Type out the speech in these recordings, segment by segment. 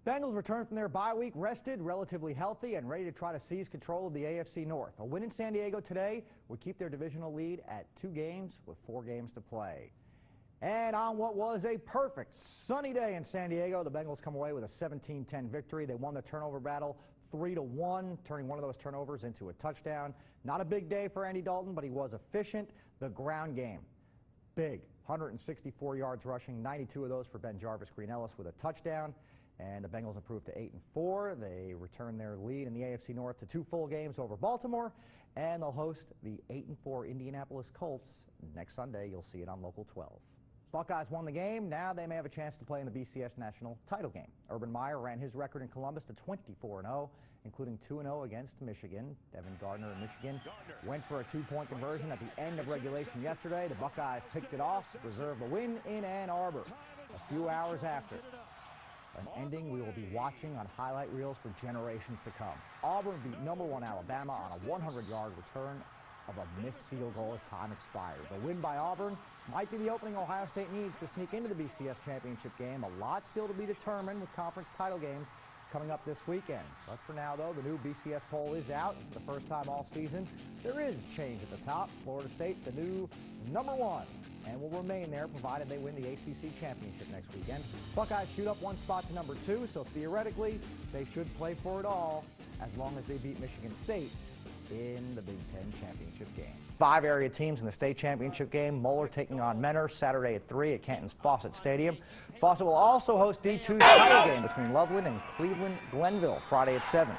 Bengals return from their bye week rested, relatively healthy, and ready to try to seize control of the AFC North. A win in San Diego today would keep their divisional lead at 2 games with 4 games to play. And on what was a perfect sunny day in San Diego, the Bengals come away with a 17-10 victory. They won the turnover battle 3-1, turning one of those turnovers into a touchdown. Not a big day for Andy Dalton, but he was efficient. The ground game, big, 164 yards rushing, 92 of those for Ben Jarvis Green Ellis with a touchdown. And the Bengals improved to 8-4. They return their lead in the AFC North to 2 full games over Baltimore, and they'll host the 8-4 Indianapolis Colts next Sunday. You'll see it on Local 12. Buckeyes won the game. Now they may have a chance to play in the BCS National title game. Urban Meyer ran his record in Columbus to 24-0, including 2-0 against Michigan. Devin Gardner of Michigan went for a 2-point conversion at the end of regulation yesterday. The Buckeyes picked it off, reserved the win in Ann Arbor. A few hours after, an ending we will be watching on highlight reels for generations to come. Auburn beat #1 Alabama on a 100-yard return of a missed field goal as time expired. The win by Auburn might be the opening Ohio State needs to sneak into the BCS championship game. A lot still to be determined with conference title games coming up this weekend. But for now, though, the new BCS poll is out for the first time all season. There is change at the top. Florida State, the new #1, and will remain there provided they win the ACC championship next weekend. Buckeyes shoot up 1 spot to #2, so theoretically they should play for it all as long as they beat Michigan State in the Big Ten championship game. 5 area teams in the state championship game. Moeller taking on Menor Saturday at 3 at Canton's Fawcett Stadium. Fawcett will also host D2's title game between Loveland and Cleveland Glenville Friday at 7.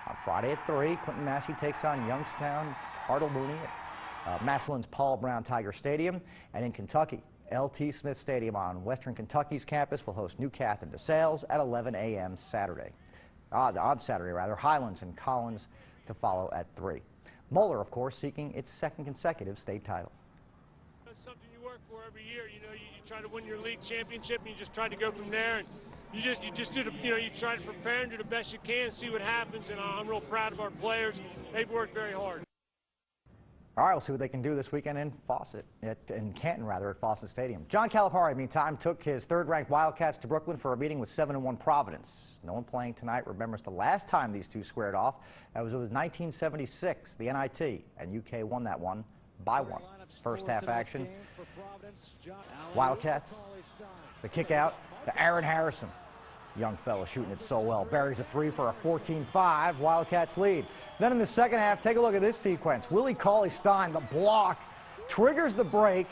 On Friday at 3, Clinton Massey takes on Youngstown Cardinal Mooney at Massillon's Paul Brown Tiger Stadium. And in Kentucky, L.T. Smith Stadium on Western Kentucky's campus will host New Cath and DeSales at 11 a.m. Saturday. On Saturday, rather. Highlands and Collins to follow at 3. Moeller, of course, seeking its 2nd consecutive state title. That's something you work for every year. You know, you try to win your league championship, and you just try to go from there. And you just do the, you try to prepare and do the best you can, see what happens. And I'm real proud of our players. They've worked very hard. All right, we'll see what they can do this weekend in Canton at Fawcett Stadium. John Calipari, meantime, took his 3rd-ranked Wildcats to Brooklyn for a meeting with 7-1 Providence. No one playing tonight remembers the last time these two squared off. It was 1976, the NIT, and UK won that one by 1. First half action. Wildcats, the kick out to Aaron Harrison. Young fella shooting it so well. Buries a 3 for a 14-5. Wildcats lead. Then in the second half, take a look at this sequence. Willie Cauley-Stein, the block, triggers the break.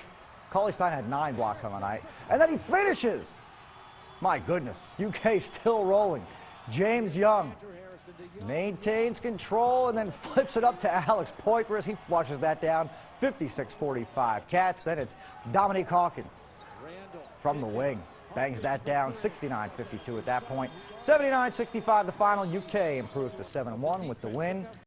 Cauley-Stein had 9 blocks on the night. And then he finishes. My goodness, UK still rolling. James Young maintains control and then flips it up to Alex Poitras. He flushes that down. 56-45 Cats. Then it's Dominique Hawkins from the wing. Bangs that down, 69-52 at that point. 79-65 the final. UK improves to 7-1 with the win.